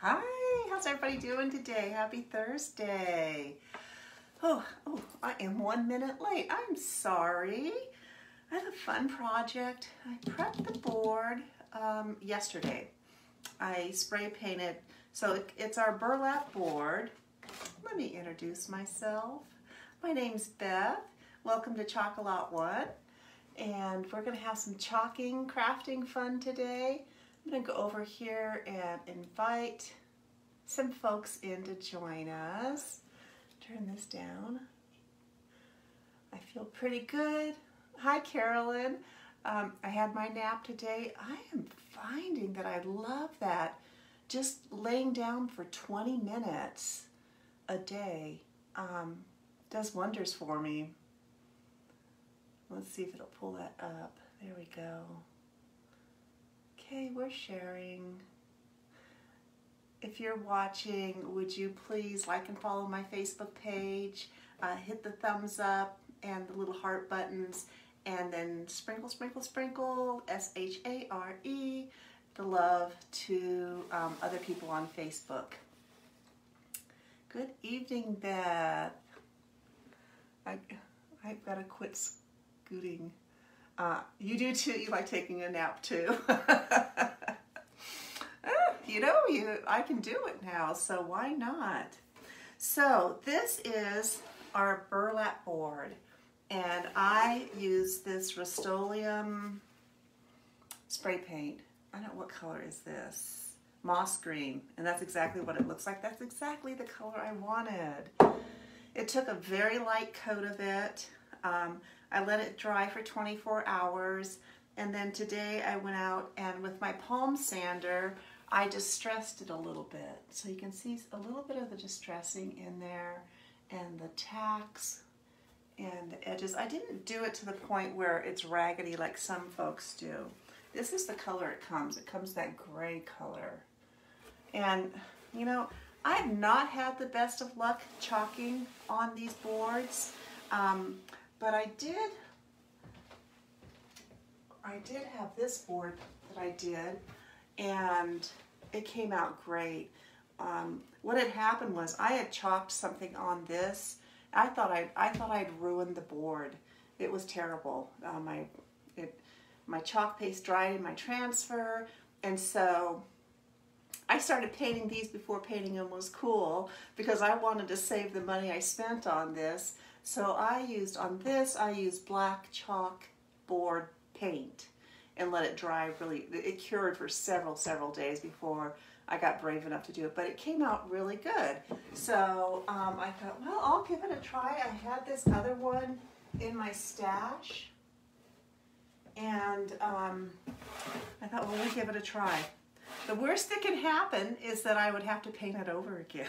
Hi, how's everybody doing today? Happy Thursday. Oh, I am 1 minute late. I'm sorry. I have a fun project. I prepped the board yesterday. I spray painted, so it's our burlap board. Let me introduce myself. My name's Beth. Welcome to Chocolate One. And we're going to have some chalking, crafting fun today. I'm going to go over here and invite some folks in to join us. Turn this down. I feel pretty good. Hi, Carolyn. I had my nap today. I am finding that I love that. Just laying down for 20 minutes a day does wonders for me. Let's see if it'll pull that up. There we go. Okay, we're sharing. If you're watching, would you please like and follow my Facebook page, hit the thumbs up and the little heart buttons, and then sprinkle, sprinkle, sprinkle, S-H-A-R-E, the love to other people on Facebook. Good evening, Beth. I've got to quit scooting. You do too. You like taking a nap too. You know, I can do it now, so why not? So this is our burlap board, and I use this Rust-Oleum spray paint. I don't know, what color is this? Moss green, and that's exactly what it looks like. That's exactly the color I wanted. It took a very light coat of it. I let it dry for 24 hours, and then today I went out and with my palm sander, I distressed it a little bit. So you can see a little bit of the distressing in there, and the tacks and the edges. I didn't do it to the point where it's raggedy like some folks do. This is the color it comes. It comes that gray color. And you know, I have not had the best of luck chalking on these boards. But I did have this board that I did, and it came out great. What had happened was I had chalked something on this. I thought I'd ruined the board. It was terrible. My chalk paste dried in my transfer, and so I started painting these before painting them was cool because I wanted to save the money I spent on this. So I used black chalk board paint and let it dry really. It cured for several days before I got brave enough to do it, but it came out really good. So I thought, well, I'll give it a try. I had this other one in my stash, and I thought, well, we'll give it a try. The worst that can happen is that I would have to paint it over again.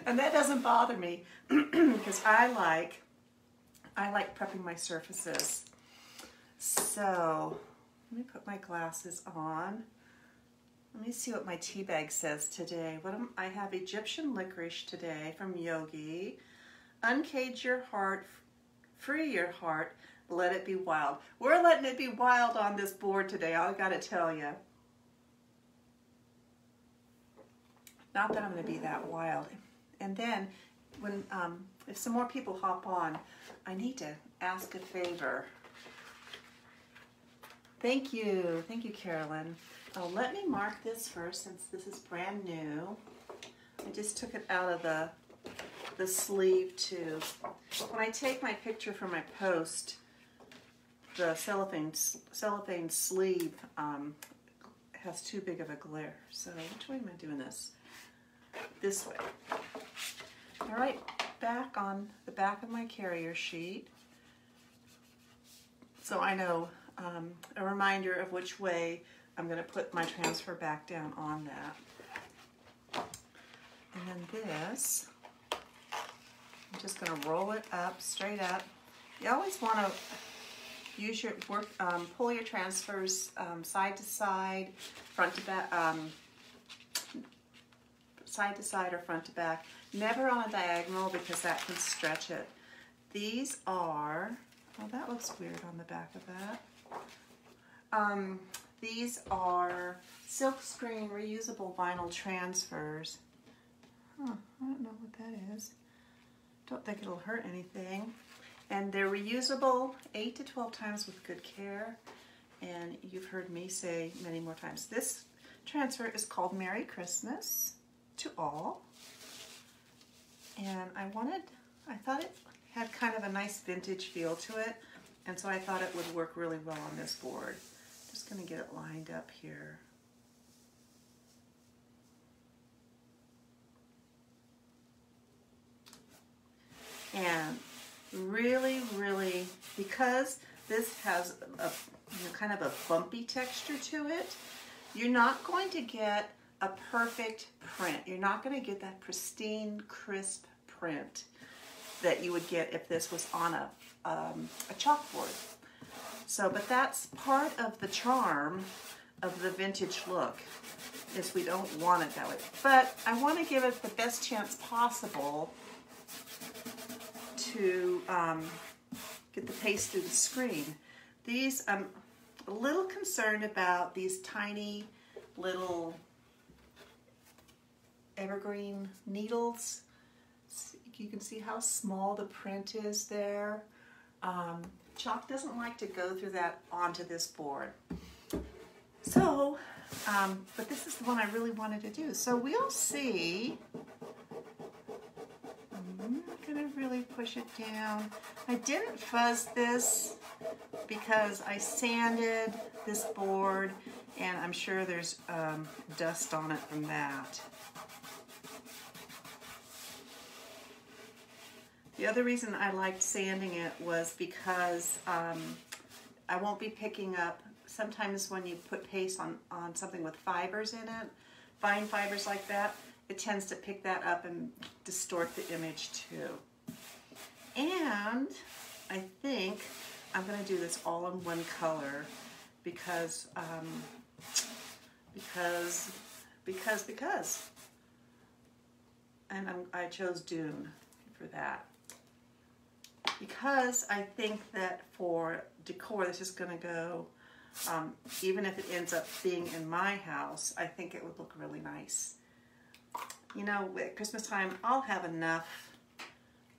And that doesn't bother me because I like prepping my surfaces. So let me put my glasses on. Let me see what my tea bag says today. I have Egyptian licorice today from Yogi. Uncage your heart, free your heart, let it be wild. We're letting it be wild on this board today, I gotta tell you. Not that I'm going to be that wild. And then, when if some more people hop on, I need to ask a favor. Thank you, Carolyn. Let me mark this first since this is brand new. I just took it out of the sleeve too. When I take my picture for my post, the cellophane sleeve has too big of a glare. So which way am I doing this? This way. All right, back on the back of my carrier sheet. So I know a reminder of which way I'm going to put my transfer back down on that. And then this, I'm just going to roll it up, straight up. You always want to use your pull your transfers side to side, front to back. Side to side or front to back, never on a diagonal because that can stretch it. These are, oh, that looks weird on the back of that. These are silkscreen reusable vinyl transfers. Huh, I don't know what that is. Don't think it'll hurt anything. And they're reusable 8 to 12 times with good care. And you've heard me say many more times. This transfer is called Merry Christmas to All. And I thought it had kind of a nice vintage feel to it. And so I thought it would work really well on this board. Just going to get it lined up here. And really, really, because this has a kind of a bumpy texture to it, you're not going to get a perfect print. You're not going to get that pristine, crisp print that you would get if this was on a chalkboard. So, but that's part of the charm of the vintage look, is we don't want it that way. But I want to give it the best chance possible to get the paste through the screen. These, I'm a little concerned about these tiny little evergreen needles. You can see how small the print is there. Chalk doesn't like to go through that onto this board. So, but this is the one I really wanted to do. So we'll see. I'm going to really push it down. I didn't fuzz this because I sanded this board, and I'm sure there's dust on it from that. The other reason I liked sanding it was because I won't be picking up, sometimes when you put paste on something with fibers in it, fine fibers like that, it tends to pick that up and distort the image too. And I think I'm going to do this all in one color because. And I chose Dune for that. Because I think that for decor, this is going to go, even if it ends up being in my house, I think it would look really nice. You know, at Christmas time, I'll have enough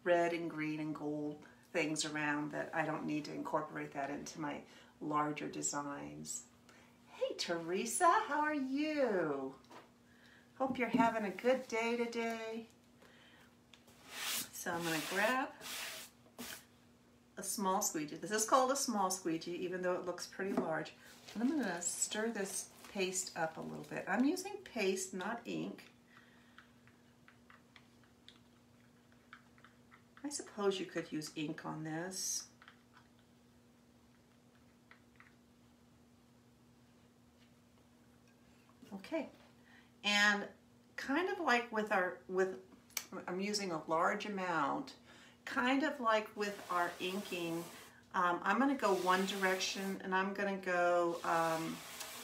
red and green and gold things around that I don't need to incorporate that into my larger designs. Hey, Teresa, how are you? Hope you're having a good day today. So I'm going to grab a small squeegee. This is called a small squeegee, even though it looks pretty large. And I'm going to stir this paste up a little bit. I'm using paste, not ink. I suppose you could use ink on this. Okay, and kind of like I'm using a large amount, kind of like with our inking, I'm going to go one direction, and I'm going to go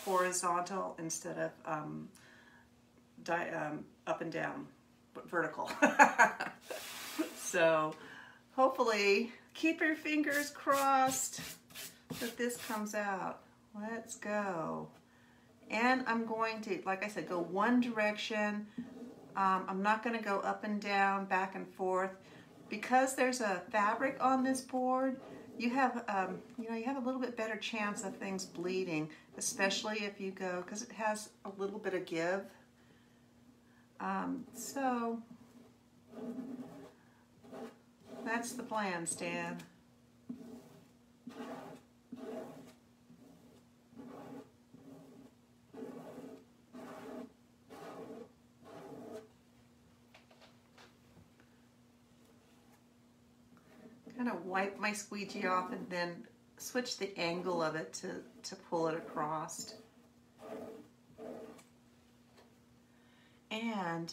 horizontal instead of up and down, but vertical. So hopefully, keep your fingers crossed that this comes out. Let's go. And I'm going to, like I said, go one direction. I'm not going to go up and down, back and forth. Because there's a fabric on this board, you have you have a little bit better chance of things bleeding, especially if you go, because it has a little bit of give. So that's the plan, Stan. Kind of wipe my squeegee off and then switch the angle of it to pull it across. And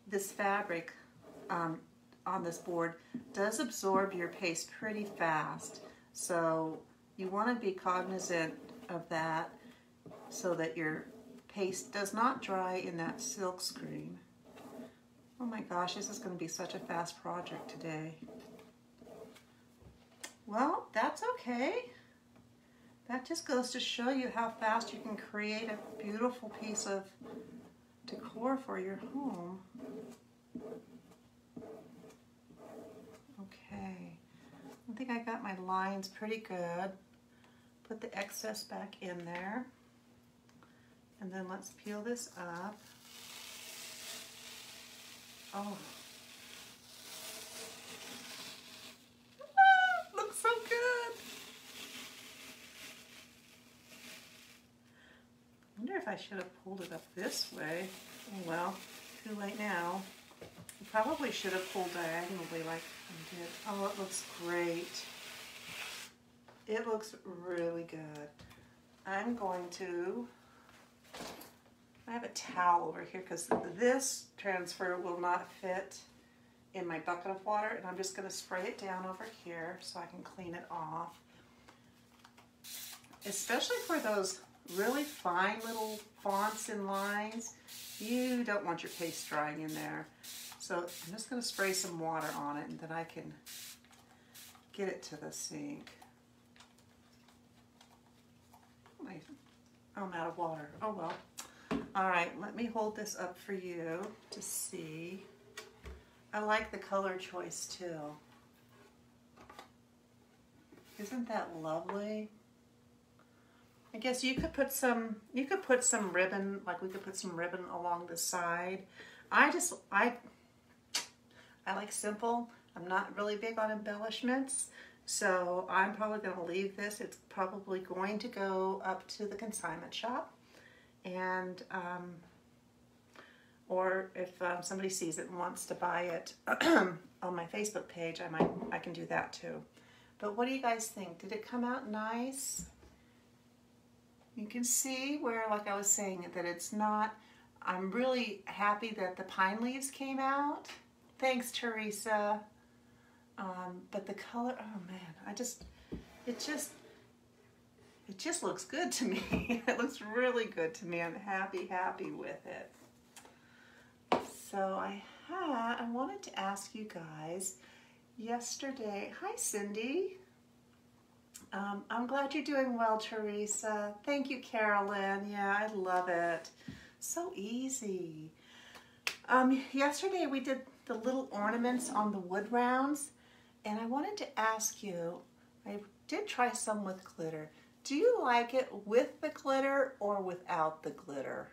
this fabric on this board does absorb your paste pretty fast, so you want to be cognizant of that so that your paste does not dry in that silk screen. Oh my gosh, this is going to be such a fast project today. Well, that's okay. that just goes to show you how fast you can create a beautiful piece of decor for your home. Okay, I think I got my lines pretty good. Put the excess back in there. And then let's peel this up. Oh. Looks so good. I wonder if I should have pulled it up this way. Oh well, too late now. I probably should have pulled diagonally like I did. Oh, it looks great. It looks really good. I'm going to, I have a towel over here because this transfer will not fit in my bucket of water, and I'm just going to spray it down over here so I can clean it off. Especially for those really fine little fonts and lines, you don't want your paste drying in there. So I'm just going to spray some water on it, and then I can get it to the sink. Oh, I'm out of water. Oh well. All right, let me hold this up for you to see. I like the color choice too. Isn't that lovely? I guess you could put some ribbon, like we could put some ribbon along the side. I like simple. I'm not really big on embellishments, so I'm probably going to leave this. It's probably going to go up to the consignment shop, and or if somebody sees it and wants to buy it on my Facebook page, I can do that too. But what do you guys think? Did it come out nice? You can see where, like I was saying, that it's not, I'm really happy that the pine leaves came out. Thanks, Teresa. But the color, oh man, it just looks good to me. It looks really good to me. I'm happy with it. So I wanted to ask you guys yesterday, hi Cindy. I'm glad you're doing well, Teresa. Thank you, Carolyn. Yeah, I love it. So easy. Yesterday we did the little ornaments on the wood rounds, and I wanted to ask you, I did try some with glitter. Do you like it with the glitter or without the glitter?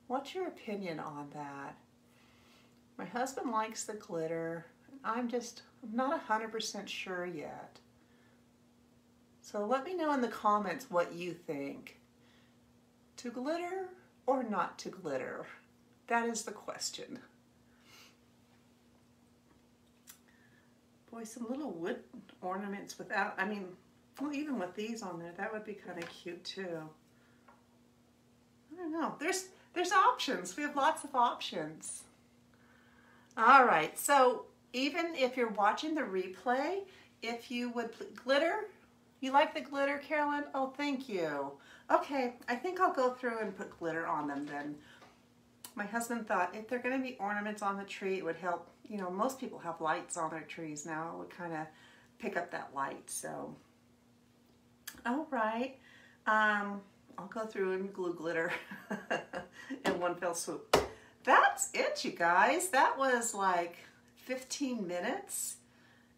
What's your opinion on that? My husband likes the glitter. I'm not 100% sure yet. So let me know in the comments what you think. To glitter or not to glitter? That is the question. Boy, some little wood ornaments without, I mean, well, even with these on there, that would be kind of cute too. I don't know. There's options. We have lots of options. All right, so even if you're watching the replay, if you would glitter, you like the glitter, Carolyn? Oh, thank you. Okay, I think I'll go through and put glitter on them then. My husband thought if they're going to be ornaments on the tree, it would help. You know, most people have lights on their trees now. It would kind of pick up that light, so. All right, I'll go through and glue glitter in one fell swoop. That's it, you guys. That was like 15 minutes,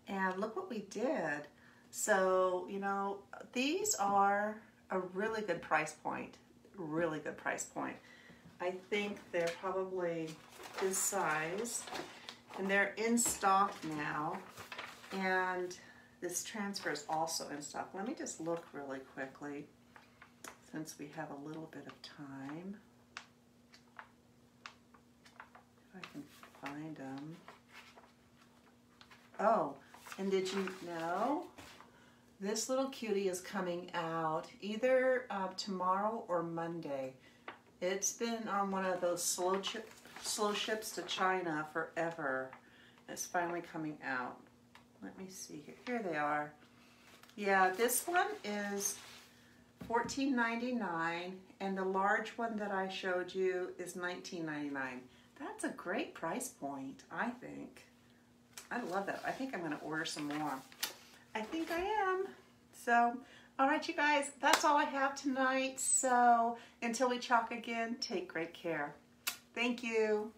and look what we did. So, you know, these are a really good price point, really good price point. I think they're probably this size, and they're in stock now, and this transfer is also in stock. Let me just look really quickly since we have a little bit of time. If I can find them. Oh, and did you know this little cutie is coming out either tomorrow or Monday? It's been on one of those slow ships to China forever. It's finally coming out. Let me see here. Here they are. Yeah, this one is $14.99, and the large one that I showed you is $19.99. That's a great price point, I think. I love that. I think I'm going to order some more. I think I am. So, All right, you guys, that's all I have tonight. So until we talk again, take great care. Thank you.